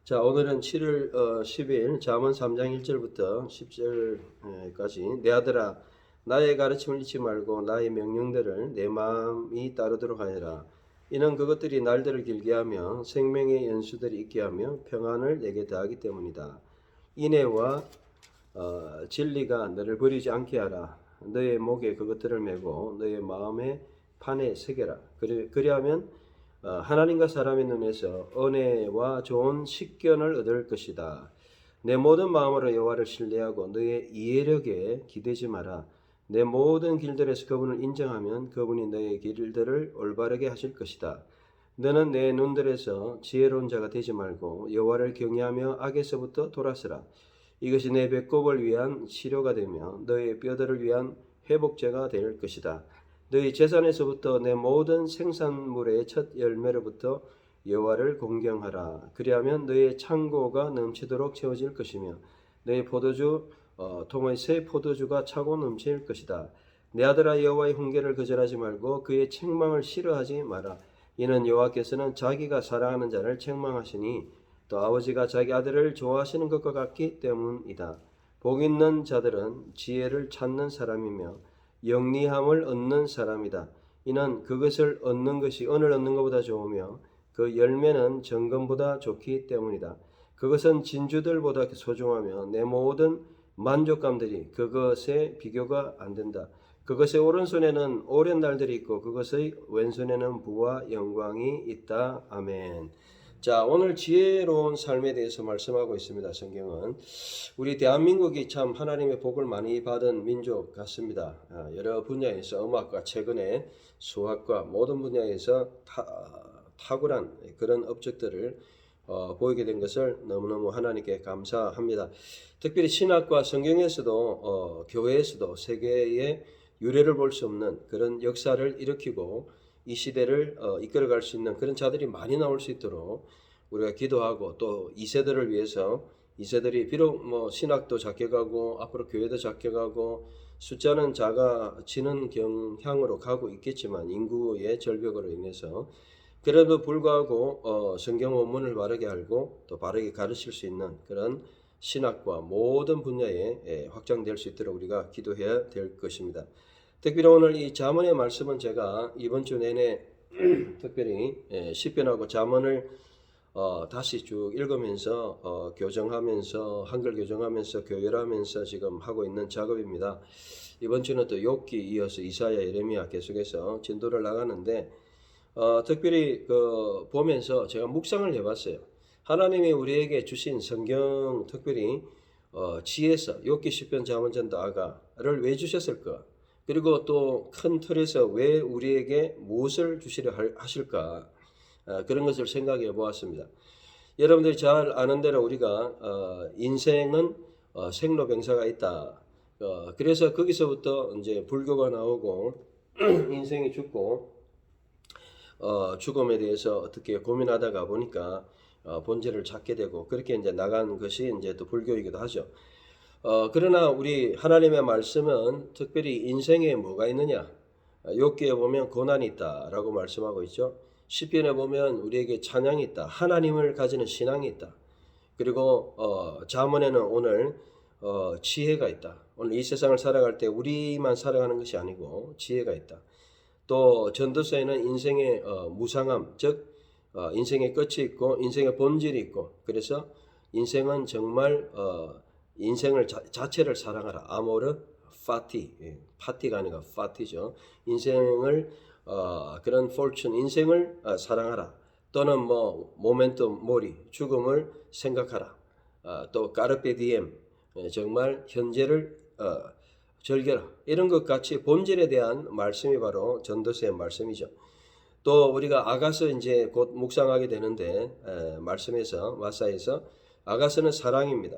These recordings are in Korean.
자, 오늘은 7월 10일 잠언 3장 1절부터 10절까지 내 아들아 나의 가르침을 잊지 말고 나의 명령들을 내 마음이 따르도록 하여라. 이는 그것들이 날들을 길게 하며 생명의 연수들이 있게 하며 평안을 내게 더하기 때문이다. 인애와 진리가 너를 버리지 않게 하라. 너의 목에 그것들을 메고 너의 마음에 판에 새겨라. 그리하면 하나님과 사람의 눈에서 은혜와 좋은 식견을 얻을 것이다. 내 모든 마음으로 여호와를 신뢰하고 너의 이해력에 기대지 마라. 내 모든 길들에서 그분을 인정하면 그분이 너의 길들을 올바르게 하실 것이다. 너는 내 눈들에서 지혜로운 자가 되지 말고 여호와를 경외하며 악에서부터 돌아서라. 이것이 내 배꼽을 위한 치료가 되며 너의 뼈들을 위한 회복제가 될 것이다. 너희 재산에서부터 내 모든 생산물의 첫 열매로부터 여호와를 공경하라. 그리하면 너의 창고가 넘치도록 채워질 것이며 너의 포도주 통의 새 포도주가 차고 넘칠 것이다. 내 아들아 여호와의 훈계를 거절하지 말고 그의 책망을 싫어하지 마라. 이는 여호와께서는 자기가 사랑하는 자를 책망하시니 또 아버지가 자기 아들을 좋아하시는 것과 같기 때문이다. 복 있는 자들은 지혜를 찾는 사람이며 영리함을 얻는 사람이다. 이는 그것을 얻는 것이 은을 얻는 것보다 좋으며 그 열매는 정금보다 좋기 때문이다. 그것은 진주들보다 소중하며 내 모든 만족감들이 그것에 비교가 안 된다. 그것의 오른손에는 오랜 날들이 있고 그것의 왼손에는 부와 영광이 있다. 아멘. 자, 오늘 지혜로운 삶에 대해서 말씀하고 있습니다. 성경은 우리 대한민국이 참 하나님의 복을 많이 받은 민족 같습니다. 여러 분야에서 음악과 최근에 수학과 모든 분야에서 탁월한 그런 업적들을 보이게 된 것을 너무너무 하나님께 감사합니다. 특별히 신학과 성경에서도 교회에서도 세계의 유례를 볼 수 없는 그런 역사를 일으키고 이 시대를 이끌어갈 수 있는 그런 자들이 많이 나올 수 있도록 우리가 기도하고 또 2세들을 위해서 2세들이 비록 뭐 신학도 작게가고 앞으로 교회도 작게가고 숫자는 작아지는 경향으로 가고 있겠지만 인구의 절벽으로 인해서 그래도 불구하고 성경 원문을 바르게 알고 또 바르게 가르칠 수 있는 그런 신학과 모든 분야에 확장될 수 있도록 우리가 기도해야 될 것입니다. 특별히 오늘 이 잠언의 말씀은 제가 이번 주 내내 특별히 시편하고 잠언을 다시 쭉 읽으면서 교정하면서 한글 교정하면서 교열하면서 지금 하고 있는 작업입니다. 이번 주는 또 욥기 이어서 이사야, 예레미야 계속해서 진도를 나가는데 특별히 보면서 제가 묵상을 해봤어요. 하나님이 우리에게 주신 성경 특별히 지혜서 욥기, 시편, 잠언, 전도, 아가를 왜 주셨을까? 그리고 또 큰 틀에서 왜 우리에게 무엇을 주시려 하실까? 그런 것을 생각해 보았습니다. 여러분들이 잘 아는 대로 우리가 인생은 생로병사가 있다. 그래서 거기서부터 이제 불교가 나오고 인생이 죽고 죽음에 대해서 어떻게 고민하다가 보니까 본질을 찾게 되고 그렇게 이제 나간 것이 이제 또 불교이기도 하죠. 그러나 우리 하나님의 말씀은 특별히 인생에 뭐가 있느냐? 욥기에 보면 고난이 있다라고 말씀하고 있죠. 시편에 보면 우리에게 찬양이 있다. 하나님을 가지는 신앙이 있다. 그리고 잠언에는 오늘 지혜가 있다. 오늘 이 세상을 살아갈 때 우리만 살아가는 것이 아니고 지혜가 있다. 또 전도서에는 인생의 무상함, 즉 인생의 끝이 있고 인생의 본질이 있고 그래서 인생은 정말 인생을 자체를 사랑하라. 아모르 파티, 파티가 아니라 파티죠. 인생을 그런 fortune, 인생을 사랑하라. 또는 뭐 모멘tum 모리, 죽음을 생각하라. 또 까르페 디엠, 정말 현재를 즐겨라. 이런 것 같이 본질에 대한 말씀이 바로 전도서의 말씀이죠. 또 우리가 아가서 이제 곧 묵상하게 되는데 말씀에서 마사에서 아가서는 사랑입니다.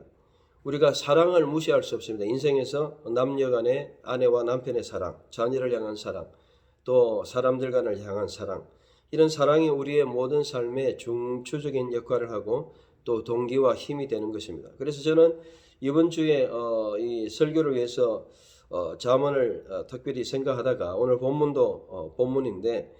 우리가 사랑을 무시할 수 없습니다. 인생에서 남녀 간의 아내와 남편의 사랑, 자녀를 향한 사랑, 또 사람들 간을 향한 사랑, 이런 사랑이 우리의 모든 삶에 중추적인 역할을 하고 또 동기와 힘이 되는 것입니다. 그래서 저는 이번 주에 이 설교를 위해서 잠언을 특별히 생각하다가 오늘 본문도 본문인데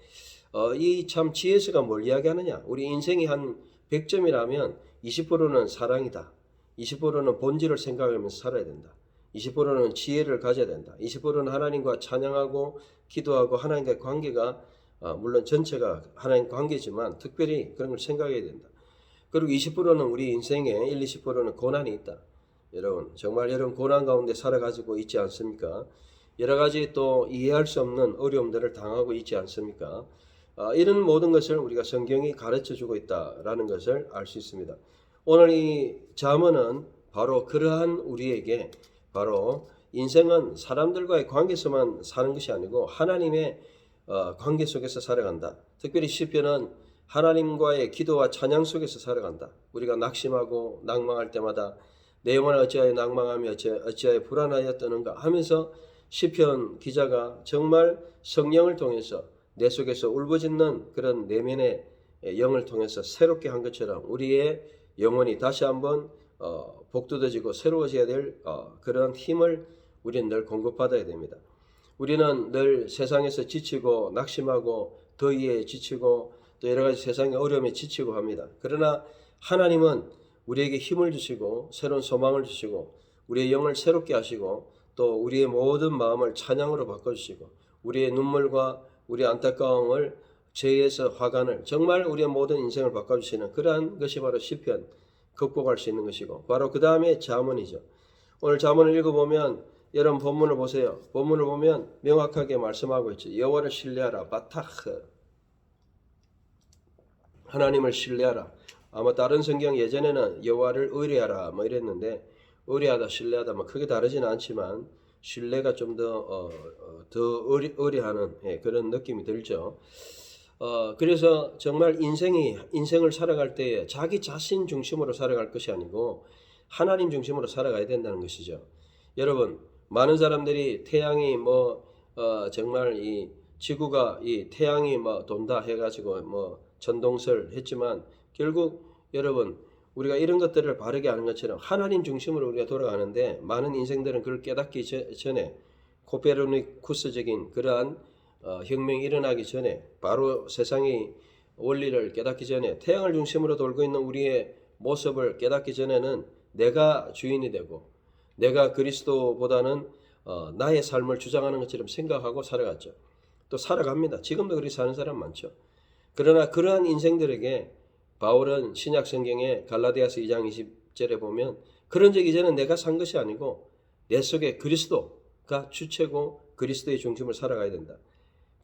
이 참 지혜서가 뭘 이야기하느냐? 우리 인생이 한 100점이라면 20%는 사랑이다. 20%는 본질을 생각하면서 살아야 된다. 20%는 지혜를 가져야 된다. 20%는 하나님과 찬양하고 기도하고 하나님과의 관계가 물론 전체가 하나님 관계지만 특별히 그런 걸 생각해야 된다. 그리고 20%는 우리 인생에 20%는 고난이 있다. 여러분 정말 여러분 고난 가운데 살아가지고 있지 않습니까? 여러 가지 또 이해할 수 없는 어려움들을 당하고 있지 않습니까? 이런 모든 것을 우리가 성경이 가르쳐주고 있다라는 것을 알 수 있습니다. 오늘 이 잠언은 바로 그러한 우리에게 바로 인생은 사람들과의 관계에서만 사는 것이 아니고 하나님의 관계 속에서 살아간다. 특별히 시편은 하나님과의 기도와 찬양 속에서 살아간다. 우리가 낙심하고 낭망할 때마다 내 영혼을 어찌하여 낭망하며 어찌하여 불안하여 떠는가 하면서 시편 기자가 정말 성령을 통해서 내 속에서 울부짖는 그런 내면의 영을 통해서 새롭게 한 것처럼 우리의 영혼이 다시 한번 복돋아지고 새로워져야 될 그런 힘을 우리는 늘 공급받아야 됩니다. 우리는 늘 세상에서 지치고 낙심하고 더위에 지치고 또 여러 가지 세상의 어려움에 지치고 합니다. 그러나 하나님은 우리에게 힘을 주시고 새로운 소망을 주시고 우리의 영을 새롭게 하시고 또 우리의 모든 마음을 찬양으로 바꿔주시고 우리의 눈물과 우리의 안타까움을 죄에서 화관을 정말 우리의 모든 인생을 바꿔주시는 그러한 것이 바로 시편 극복할 수 있는 것이고 바로 그 다음에 잠언이죠. 오늘 잠언을 읽어보면 여러분 본문을 보세요. 본문을 보면 명확하게 말씀하고 있죠. 여호와를 신뢰하라. 바타흐. 하나님을 신뢰하라. 아마 다른 성경 예전에는 여호와를 의뢰하라 뭐 이랬는데 의뢰하다 신뢰하다 뭐 크게 다르지는 않지만 신뢰가 좀 더 의뢰하는 그런 느낌이 들죠. 그래서 정말 인생을 살아갈 때에 자기 자신 중심으로 살아갈 것이 아니고 하나님 중심으로 살아가야 된다는 것이죠. 여러분 많은 사람들이 태양이 정말 이 지구가 이 태양이 돈다 해가지고 전동설 했지만 결국 여러분 우리가 이런 것들을 바르게 하는 것처럼 하나님 중심으로 우리가 돌아가는데 많은 인생들은 그걸 깨닫기 전에 코페르니쿠스적인 그러한 혁명이 일어나기 전에 바로 세상의 원리를 깨닫기 전에 태양을 중심으로 돌고 있는 우리의 모습을 깨닫기 전에는 내가 주인이 되고 내가 그리스도보다는 나의 삶을 주장하는 것처럼 생각하고 살아갔죠. 또 살아갑니다. 지금도 그렇게 사는 사람 많죠. 그러나 그러한 인생들에게 바울은 신약 성경의 갈라디아서 2장 20절에 보면 그런 적 이제는 내가 산 것이 아니고 내 속에 그리스도가 주체고 그리스도의 중심을 살아가야 된다.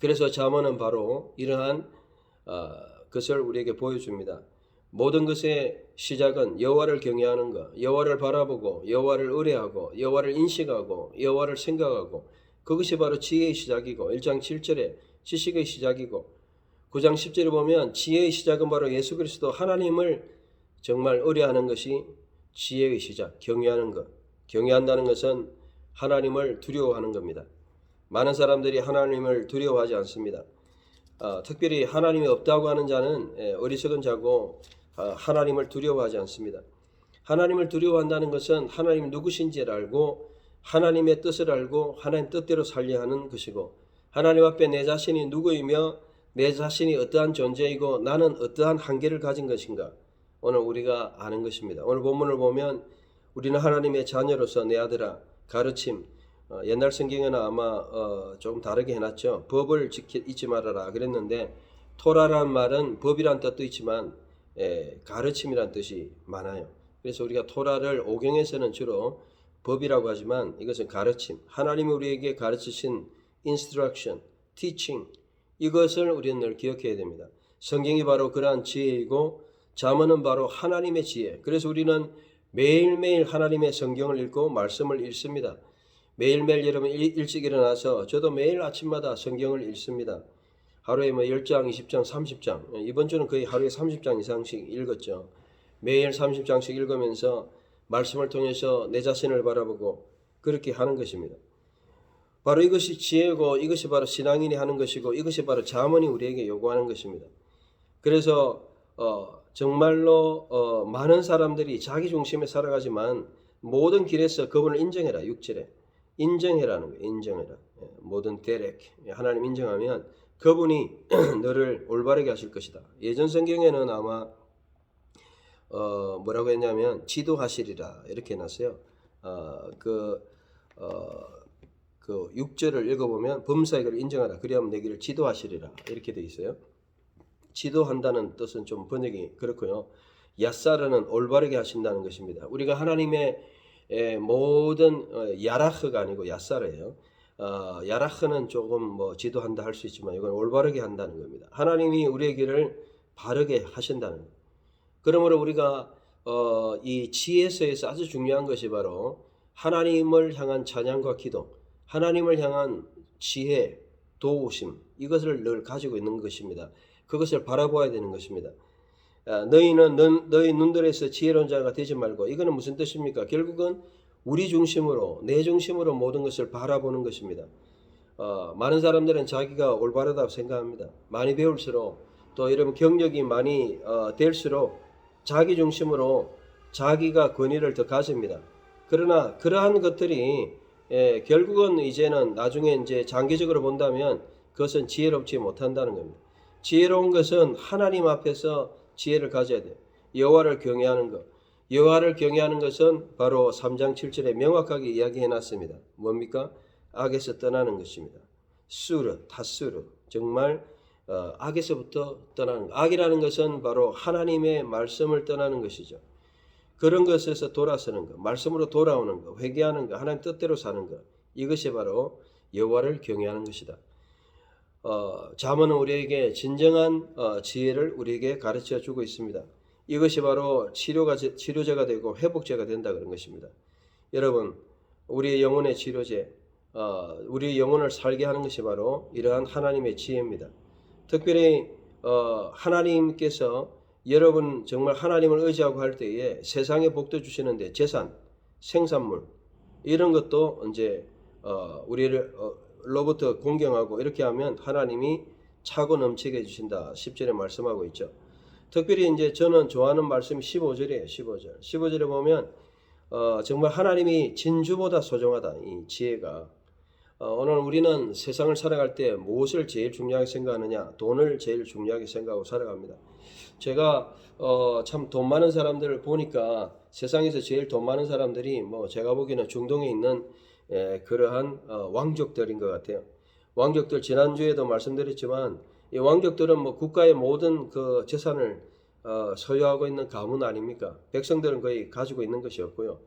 그래서 잠언은 바로 이러한 것을 우리에게 보여줍니다. 모든 것의 시작은 여호와를 경외하는 것, 여호와를 바라보고 여호와를 의뢰하고 여호와를 인식하고 여호와를 생각하고 그것이 바로 지혜의 시작이고 1장 7절에 지식의 시작이고 9장 10절에 보면 지혜의 시작은 바로 예수 그리스도 하나님을 정말 의뢰하는 것이 지혜의 시작, 경외하는 것. 경외한다는 것은 하나님을 두려워하는 겁니다. 많은 사람들이 하나님을 두려워하지 않습니다. 특별히 하나님이 없다고 하는 자는 어리석은 자고 하나님을 두려워하지 않습니다. 하나님을 두려워한다는 것은 하나님 누구신지를 알고 하나님의 뜻을 알고 하나님 뜻대로 살려 하는 것이고 하나님 앞에 내 자신이 누구이며 내 자신이 어떠한 존재이고 나는 어떠한 한계를 가진 것인가 오늘 우리가 아는 것입니다. 오늘 본문을 보면 우리는 하나님의 자녀로서 내 아들아 가르침 옛날 성경에는 아마 조금 다르게 해놨죠. 법을 잊지 말아라 그랬는데 토라란 말은 법이란 뜻도 있지만 가르침이란 뜻이 많아요. 그래서 우리가 토라를 오경에서는 주로 법이라고 하지만 이것은 가르침 하나님이 우리에게 가르치신 instruction, teaching 이것을 우리는 늘 기억해야 됩니다. 성경이 바로 그러한 지혜이고 잠언은 바로 하나님의 지혜. 그래서 우리는 매일매일 하나님의 성경을 읽고 말씀을 읽습니다. 매일매일 여러분 일찍 일어나서 저도 매일 아침마다 성경을 읽습니다. 하루에 10장, 20장, 30장 이번 주는 거의 하루에 30장 이상씩 읽었죠. 매일 30장씩 읽으면서 말씀을 통해서 내 자신을 바라보고 그렇게 하는 것입니다. 바로 이것이 지혜고 이것이 바로 신앙인이 하는 것이고 이것이 바로 잠언이 우리에게 요구하는 것입니다. 그래서 정말로 많은 사람들이 자기 중심에 살아가지만 모든 길에서 그분을 인정해라. 6절에 인정해라는 거예요. 인정해라. 모든 데렉 하나님 인정하면 그분이 너를 올바르게 하실 것이다. 예전 성경에는 아마 뭐라고 했냐면 지도하시리라 이렇게 해놨어요. 어, 그, 어, 그 6절을 읽어보면 범사의 그를 인정하라 그리하면 내 길을 지도하시리라 이렇게 돼 있어요. 지도한다는 뜻은 좀 번역이 그렇고요. 야사르는 올바르게 하신다는 것입니다. 우리가 하나님의 모든 야라흐가 아니고 야사르예요. 야라흐는 조금 뭐 지도한다 할 수 있지만 이건 올바르게 한다는 겁니다. 하나님이 우리의 길을 바르게 하신다는 겁니다. 그러므로 우리가 이 지혜서에서 아주 중요한 것이 바로 하나님을 향한 찬양과 기도, 하나님을 향한 지혜, 도우심 이것을 늘 가지고 있는 것입니다. 그것을 바라보아야 되는 것입니다. 너희는 너희 눈들에서 지혜로운 자가 되지 말고 이거는 무슨 뜻입니까? 결국은 우리 중심으로 내 중심으로 모든 것을 바라보는 것입니다. 많은 사람들은 자기가 올바르다고 생각합니다. 많이 배울수록 또 여러분 경력이 많이 될수록 자기 중심으로 자기가 권위를 더 가집니다. 그러나 그러한 것들이 결국은 이제는 나중에 이제 장기적으로 본다면 그것은 지혜롭지 못한다는 겁니다. 지혜로운 것은 하나님 앞에서 지혜를 가져야 돼요. 여호와를 경외하는 것. 여호와를 경외하는 것은 바로 3장 7절에 명확하게 이야기해 놨습니다. 뭡니까? 악에서 떠나는 것입니다. 수르, 다수르. 정말 악에서부터 떠나는 것. 악이라는 것은 바로 하나님의 말씀을 떠나는 것이죠. 그런 것에서 돌아서는 것, 말씀으로 돌아오는 것, 회개하는 것, 하나님 뜻대로 사는 것. 이것이 바로 여호와를 경외하는 것이다. 잠언은 우리에게 진정한 지혜를 우리에게 가르쳐 주고 있습니다. 이것이 바로 치료제가 되고 회복제가 된다 그런 것입니다. 여러분, 우리의 영혼의 치료제, 우리의 영혼을 살게 하는 것이 바로 이러한 하나님의 지혜입니다. 특별히 하나님께서 여러분 정말 하나님을 의지하고 할 때에 세상에 복도 주시는데 재산, 생산물 이런 것도 이제 우리를 로부터 공경하고 이렇게 하면 하나님이 차고 넘치게 해주신다. 10절에 말씀하고 있죠. 특별히 이제 저는 좋아하는 말씀이 15절이에요. 15절. 15절에 보면 정말 하나님이 진주보다 소중하다. 이 지혜가. 오늘 우리는 세상을 살아갈 때 무엇을 제일 중요하게 생각하느냐? 돈을 제일 중요하게 생각하고 살아갑니다. 제가 참 돈 많은 사람들을 보니까 세상에서 제일 돈 많은 사람들이 뭐 제가 보기에는 중동에 있는 그러한 왕족들인 것 같아요. 왕족들 지난주에도 말씀드렸지만 이 왕족들은 뭐 국가의 모든 그 재산을 소유하고 있는 가문 아닙니까? 백성들은 거의 가지고 있는 것이 없고요.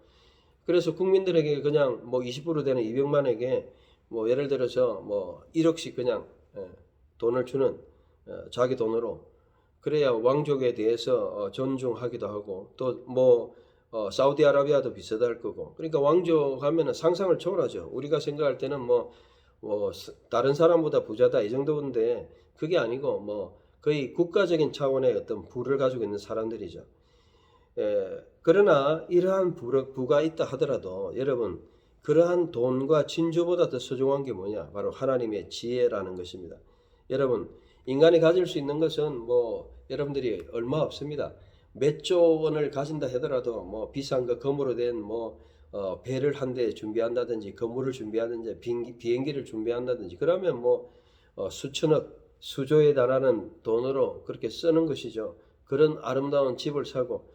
그래서 국민들에게 그냥 뭐 20% 되는 200만에게 뭐 예를 들어서 뭐 1억씩 그냥 돈을 주는 자기 돈으로 그래야 왕족에 대해서 존중하기도 하고 또 뭐 사우디아라비아도 비슷할 거고 그러니까 왕족 하면은 상상을 초월하죠. 우리가 생각할 때는 뭐 다른 사람보다 부자다 이 정도인데 그게 아니고 뭐 거의 국가적인 차원의 어떤 부를 가지고 있는 사람들이죠. 그러나 이러한 부가 있다 하더라도 여러분 그러한 돈과 진주보다 더 소중한 게 뭐냐? 바로 하나님의 지혜라는 것입니다. 여러분 인간이 가질 수 있는 것은 뭐 여러분들이 얼마 없습니다. 몇 조 원을 가진다 하더라도 뭐 비싼 거 금으로 된 뭐 배를 한 대 준비한다든지 건물을 준비하든지 비행기를 준비한다든지 그러면 뭐 수천억 수조에 달하는 돈으로 그렇게 쓰는 것이죠. 그런 아름다운 집을 사고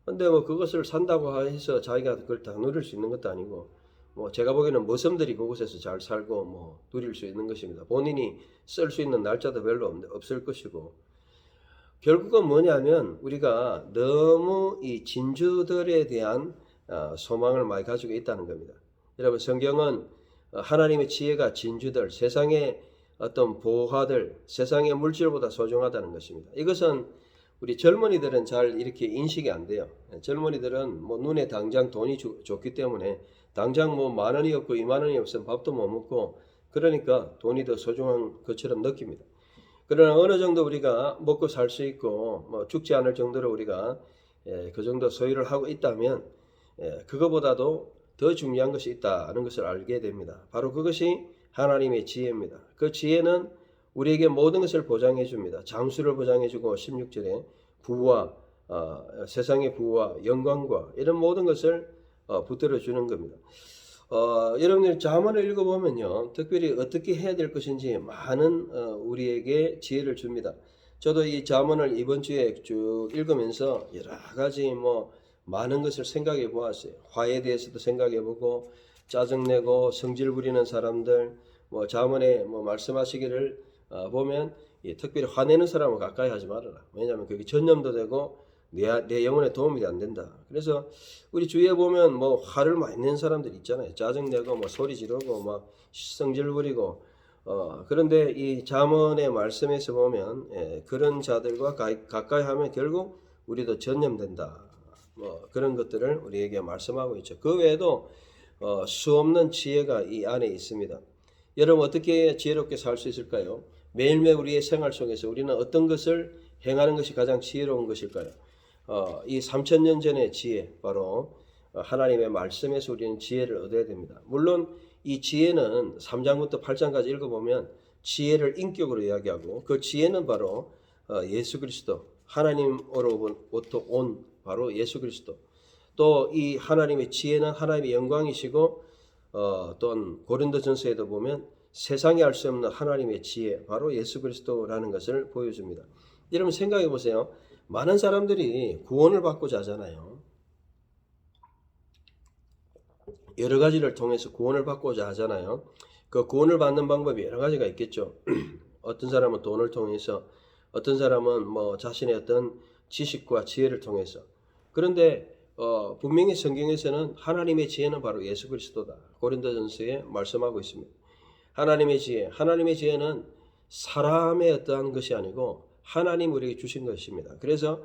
근데 뭐 그것을 산다고 해서 자기가 그걸 다 누릴 수 있는 것도 아니고 뭐 제가 보기에는 머슴들이 그곳에서 잘 살고 뭐 누릴 수 있는 것입니다. 본인이 쓸 수 있는 날짜도 별로 없을 것이고 결국은 뭐냐면 우리가 너무 이 진주들에 대한 소망을 많이 가지고 있다는 겁니다. 여러분 성경은 하나님의 지혜가 진주들, 세상의 어떤 보화들, 세상의 물질보다 소중하다는 것입니다. 이것은 우리 젊은이들은 잘 이렇게 인식이 안 돼요. 젊은이들은 뭐 눈에 당장 돈이 좋기 때문에 당장 뭐 10,000원이 없고 20,000원이 없으면 밥도 못 먹고 그러니까 돈이 더 소중한 것처럼 느낍니다. 그러나 어느 정도 우리가 먹고 살 수 있고 뭐 죽지 않을 정도로 우리가 그 정도 소유를 하고 있다면 그거보다도 더 중요한 것이 있다는 것을 알게 됩니다. 바로 그것이 하나님의 지혜입니다. 그 지혜는 우리에게 모든 것을 보장해 줍니다. 장수를 보장해 주고 16절에 부와 세상의 부와 영광과 이런 모든 것을 붙들어 주는 겁니다. 여러분들 잠언을 읽어보면요. 특별히 어떻게 해야 될 것인지 많은 우리에게 지혜를 줍니다. 저도 이 잠언을 이번 주에 쭉 읽으면서 여러 가지 뭐 많은 것을 생각해 보았어요. 화에 대해서도 생각해 보고 짜증내고 성질 부리는 사람들 뭐 잠언에 뭐 말씀하시기를 보면 특별히 화내는 사람은 가까이 하지 말아라. 왜냐하면 그게 전염도 되고 내 영혼에 도움이 안 된다. 그래서 우리 주위에 보면 뭐 화를 많이 내는 사람들 있잖아요. 짜증내고 뭐 소리 지르고 막 성질 부리고 그런데 이 잠언의 말씀에서 보면 그런 자들과 가까이 하면 결국 우리도 전염된다. 뭐 그런 것들을 우리에게 말씀하고 있죠. 그 외에도 수없는 지혜가 이 안에 있습니다. 여러분 어떻게 지혜롭게 살 수 있을까요? 매일매일 우리의 생활 속에서 우리는 어떤 것을 행하는 것이 가장 지혜로운 것일까요? 이 3000년 전의 지혜, 바로 하나님의 말씀에서 우리는 지혜를 얻어야 됩니다. 물론 이 지혜는 3장부터 8장까지 읽어보면 지혜를 인격으로 이야기하고 그 지혜는 바로 예수 그리스도, 하나님으로부터 온 바로 예수 그리스도. 또 이 하나님의 지혜는 하나님의 영광이시고 또한 고린도전서에도 보면 세상에 알 수 없는 하나님의 지혜, 바로 예수 그리스도라는 것을 보여줍니다. 여러분 생각해 보세요. 많은 사람들이 구원을 받고자 하잖아요. 여러 가지를 통해서 구원을 받고자 하잖아요. 그 구원을 받는 방법이 여러 가지가 있겠죠. 어떤 사람은 돈을 통해서, 어떤 사람은 뭐 자신의 어떤 지식과 지혜를 통해서. 그런데 분명히 성경에서는 하나님의 지혜는 바로 예수 그리스도다. 고린도전서에 말씀하고 있습니다. 하나님의 지혜는 사람의 어떠한 것이 아니고 하나님 우리에게 주신 것입니다. 그래서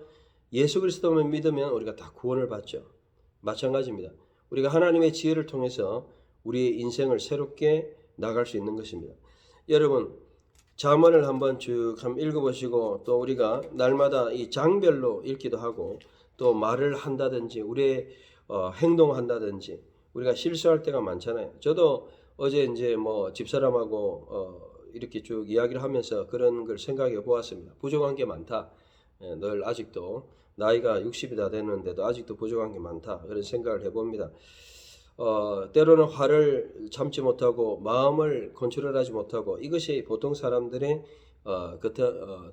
예수 그리스도만 믿으면 우리가 다 구원을 받죠. 마찬가지입니다. 우리가 하나님의 지혜를 통해서 우리의 인생을 새롭게 나갈 수 있는 것입니다. 여러분 잠언을 한번 쭉 읽어보시고 또 우리가 날마다 이 장별로 읽기도 하고 또 말을 한다든지 우리의 행동한다든지 우리가 실수할 때가 많잖아요. 저도 어제 이제 뭐 집사람하고 이렇게 쭉 이야기를 하면서 그런 걸 생각해 보았습니다. 부족한 게 많다. 늘 아직도 나이가 60이 다 됐는데도 아직도 부족한 게 많다. 그런 생각을 해봅니다. 때로는 화를 참지 못하고 마음을 컨트롤하지 못하고 이것이 보통 사람들의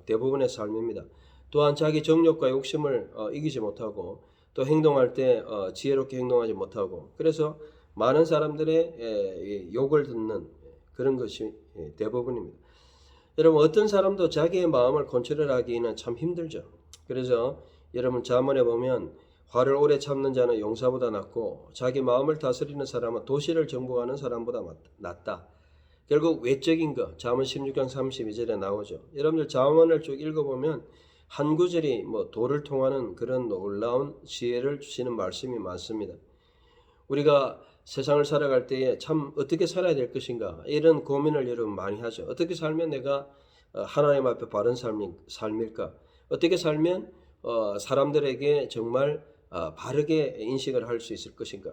대부분의 삶입니다. 또한 자기 정욕과 욕심을 이기지 못하고 또 행동할 때 지혜롭게 행동하지 못하고 그래서 많은 사람들의 욕을 듣는 그런 것이 대부분입니다. 여러분 어떤 사람도 자기의 마음을 컨트롤하기는 참 힘들죠. 그래서 여러분 잠언에 보면 화를 오래 참는 자는 용사보다 낫고 자기 마음을 다스리는 사람은 도시를 정복하는 사람보다 낫다. 결국 외적인 것 잠언 16장 32절에 나오죠. 여러분들 잠언을 쭉 읽어보면 한 구절이 뭐 도를 통하는 그런 놀라운 지혜를 주시는 말씀이 많습니다. 우리가 세상을 살아갈 때에 참 어떻게 살아야 될 것인가 이런 고민을 여러분 많이 하죠. 어떻게 살면 내가 하나님 앞에 바른 삶일까? 어떻게 살면 사람들에게 정말 바르게 인식을 할 수 있을 것인가?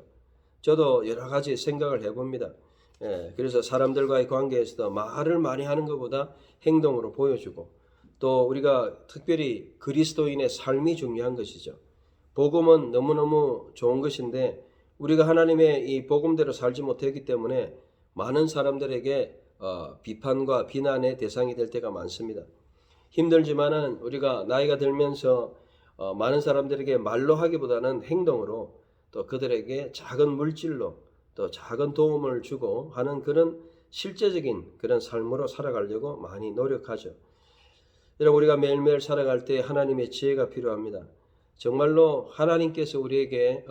저도 여러 가지 생각을 해봅니다. 그래서 사람들과의 관계에서도 말을 많이 하는 것보다 행동으로 보여주고 또 우리가 특별히 그리스도인의 삶이 중요한 것이죠. 복음은 너무너무 좋은 것인데 우리가 하나님의 이 복음대로 살지 못했기 때문에 많은 사람들에게 비판과 비난의 대상이 될 때가 많습니다. 힘들지만은 우리가 나이가 들면서 많은 사람들에게 말로 하기보다는 행동으로 또 그들에게 작은 물질로 또 작은 도움을 주고 하는 그런 실제적인 그런 삶으로 살아가려고 많이 노력하죠. 여러분 우리가 매일매일 살아갈 때 하나님의 지혜가 필요합니다. 정말로 하나님께서 우리에게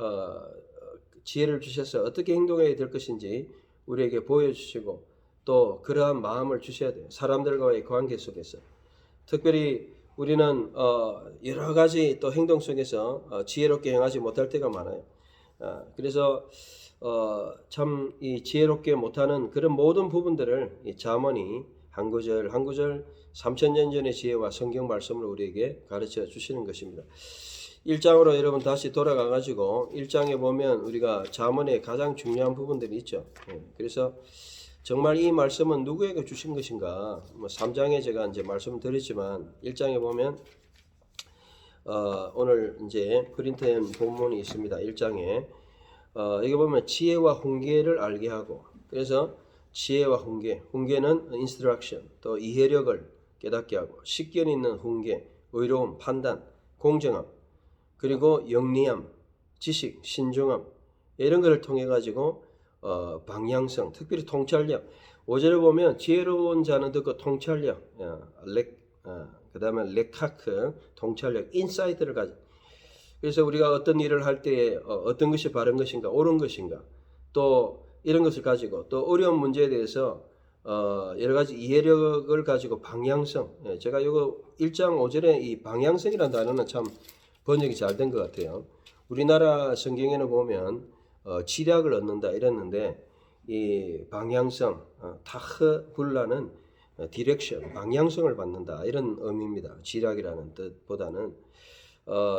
지혜를 주셔서 어떻게 행동해야 될 것인지 우리에게 보여주시고 또 그러한 마음을 주셔야 돼요. 사람들과의 관계 속에서. 특별히 우리는 여러 가지 또 행동 속에서 지혜롭게 행하지 못할 때가 많아요. 그래서 참 이 지혜롭게 못하는 그런 모든 부분들을 이 잠언이 한 구절 한 구절 3000년 전의 지혜와 성경 말씀으로 우리에게 가르쳐 주시는 것입니다. 1장으로 여러분 다시 돌아가 가지고 1장에 보면 우리가 잠언의 가장 중요한 부분들이 있죠. 그래서 정말 이 말씀은 누구에게 주신 것인가? 뭐 3장에 제가 이제 말씀드렸지만 1장에 보면 오늘 이제 프린트한 본문이 있습니다. 1장에 여기 보면 지혜와 훈계를 알게 하고 그래서 지혜와 훈계는 instruction 또 이해력을 깨닫게 하고, 식견 있는 훈계, 의로움, 판단, 공정함, 그리고 영리함, 지식, 신중함, 이런 것을 통해 가지고 방향성, 특별히 통찰력. 5절에 보면 지혜로운 자는 듣고 통찰력, 그 다음에 레카크, 통찰력, 인사이트를 가져. 그래서 우리가 어떤 일을 할 때에 어떤 것이 바른 것인가, 옳은 것인가, 또 이런 것을 가지고, 또 어려운 문제에 대해서 여러 가지 이해력을 가지고 방향성. 제가 이거 1장 5절에 이 방향성이라는 단어는 참 번역이 잘 된 것 같아요. 우리나라 성경에는 보면 지략을 얻는다 이랬는데, 이 방향성, 타흐 훌라는 디렉션, 방향성을 받는다 이런 의미입니다. 지략이라는 뜻보다는.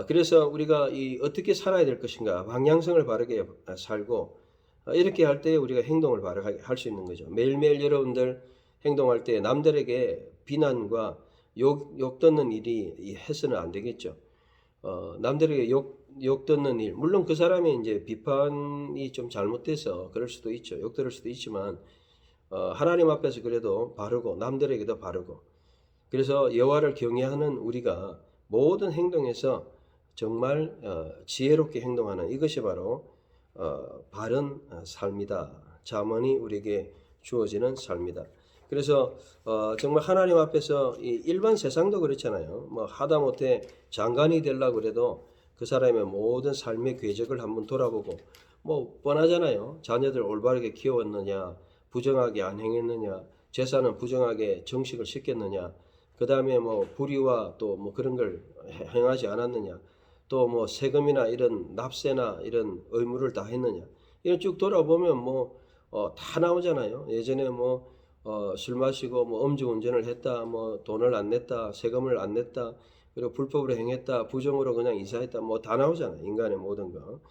그래서 우리가 어떻게 살아야 될 것인가, 방향성을 바르게 살고, 이렇게 할 때 우리가 행동을 바르게 할 수 있는 거죠. 매일매일 여러분들 행동할 때 남들에게 비난과 욕 듣는 일이 해서는 안 되겠죠. 남들에게 욕 듣는 일, 물론 그 사람이 이제 비판이 좀 잘못돼서 그럴 수도 있죠. 욕 들을 수도 있지만, 하나님 앞에서 그래도 바르고 남들에게도 바르고, 그래서 여호와를 경외하는 우리가 모든 행동에서 정말 지혜롭게 행동하는 이것이 바로 바른 삶이다. 잠언이 우리에게 주어지는 삶이다. 그래서 정말 하나님 앞에서 일반 세상도 그렇잖아요. 뭐 하다못해 장관이 되려고 그래도 그 사람의 모든 삶의 궤적을 한번 돌아보고, 뭐 뻔하잖아요. 자녀들 올바르게 키웠느냐, 부정하게 안 행했느냐, 재산은 부정하게 정식을 시켰느냐, 그 다음에 뭐 불의와 또 뭐 그런 걸 행하지 않았느냐, 또 뭐 세금이나 이런 납세나 이런 의무를 다 했느냐, 이런 쭉 돌아보면 뭐 다 나오잖아요. 예전에 뭐 술 마시고 뭐 음주운전을 했다, 뭐 돈을 안 냈다, 세금을 안 냈다, 그리고 불법으로 행했다, 부정으로 그냥 이사했다, 뭐 다 나오잖아요. 인간의 모든 거.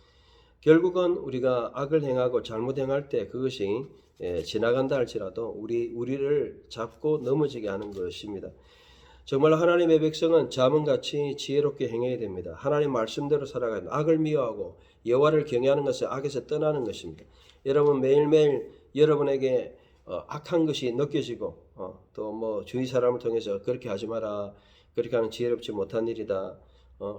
결국은 우리가 악을 행하고 잘못 행할 때 그것이 지나간다 할지라도 우리를 잡고 넘어지게 하는 것입니다. 정말 하나님의 백성은 잠언같이 지혜롭게 행해야 됩니다. 하나님 말씀대로 살아가야 됩니다. 악을 미워하고 여호와를 경외하는 것은 악에서 떠나는 것입니다. 여러분 매일매일 여러분에게 악한 것이 느껴지고 또 뭐 주위 사람을 통해서 그렇게 하지 마라, 그렇게 하는 지혜롭지 못한 일이다,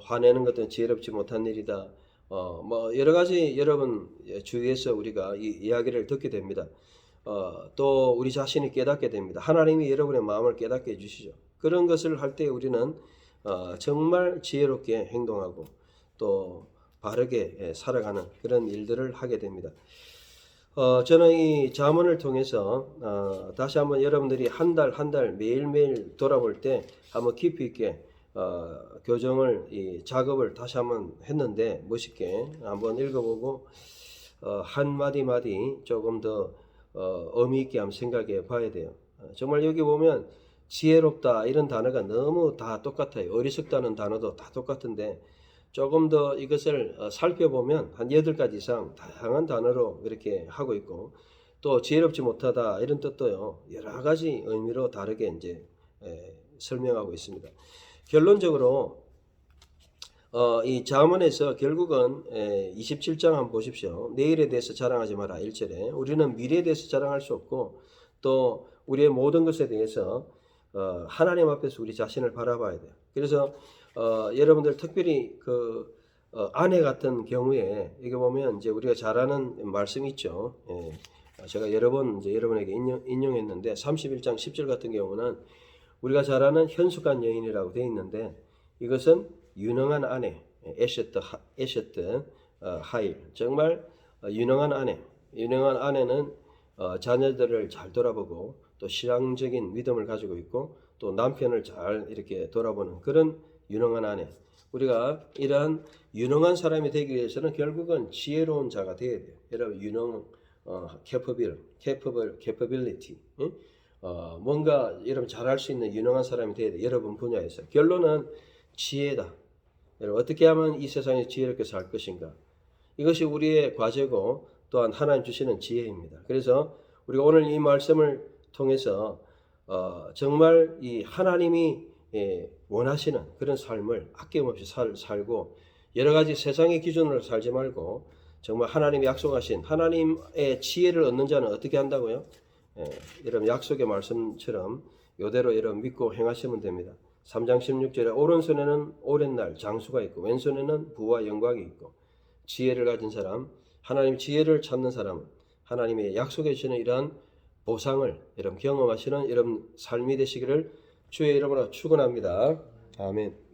화내는 것은 지혜롭지 못한 일이다, 뭐 여러 가지 여러분 주위에서 우리가 이 이야기를 듣게 됩니다. 또 우리 자신이 깨닫게 됩니다. 하나님이 여러분의 마음을 깨닫게 해주시죠. 그런 것을 할 때 우리는 정말 지혜롭게 행동하고 또 바르게 살아가는 그런 일들을 하게 됩니다. 저는 이 잠언을 통해서 다시 한번 여러분들이 한 달 매일매일 돌아볼 때 한번 깊이 있게 교정을 이 작업을 다시 한번 했는데, 멋있게 한번 읽어보고 한 마디 조금 더 의미 있게 한번 생각해 봐야 돼요. 정말 여기 보면 지혜롭다 이런 단어가 너무 다 똑같아요. 어리석다는 단어도 다 똑같은데, 조금 더 이것을 살펴보면 한 8가지 이상 다양한 단어로 이렇게 하고 있고, 또 지혜롭지 못하다 이런 뜻도요 여러 가지 의미로 다르게 이제 설명하고 있습니다. 결론적으로 이 잠언에서 결국은 27장 한번 보십시오. 내일에 대해서 자랑하지 마라 1절에 우리는 미래에 대해서 자랑할 수 없고, 또 우리의 모든 것에 대해서 하나님 앞에서 우리 자신을 바라봐야 돼요. 그래서 여러분들 특별히 그 아내 같은 경우에 이게 보면 이제 우리가 잘 아는 말씀이 있죠. 제가 여러 번 이제 여러분에게 인용했는데 31장 10절 같은 경우는 우리가 잘 아는 현숙한 여인이라고 되어 있는데, 이것은 유능한 아내, 에셔트 하일, 정말 유능한 아내. 유능한 아내는 자녀들을 잘 돌아보고 또 신앙적인 믿음을 가지고 있고 또 남편을 잘 이렇게 돌아보는 그런 유능한 아내. 우리가 이러한 유능한 사람이 되기 위해서는 결국은 지혜로운 자가 되어야 돼요. 여러분 capability. 뭔가 여러분 잘할 수 있는 유능한 사람이 되어야 돼요. 여러분 분야에서. 결론은 지혜다. 여러분 어떻게 하면 이 세상에 지혜롭게 살 것인가? 이것이 우리의 과제고 또한 하나님 주시는 지혜입니다. 그래서 우리가 오늘 이 말씀을 통해서 정말 이 하나님이 원하시는 그런 삶을 아낌없이 살고, 여러 가지 세상의 기준으로 살지 말고 정말 하나님이 약속하신 하나님의 지혜를 얻는 자는 어떻게 한다고요? 여러분 약속의 말씀처럼 요대로 여러분 믿고 행하시면 됩니다. 3장 16절에 오른손에는 오랜 날 장수가 있고 왼손에는 부와 영광이 있고 지혜를 가진 사람, 하나님의 지혜를 찾는 사람은 하나님의 약속해 주시는 이러한 보상을 여러분 경험하시는 여러분 삶이 되시기를 주의 이름으로 축원합니다. 아멘.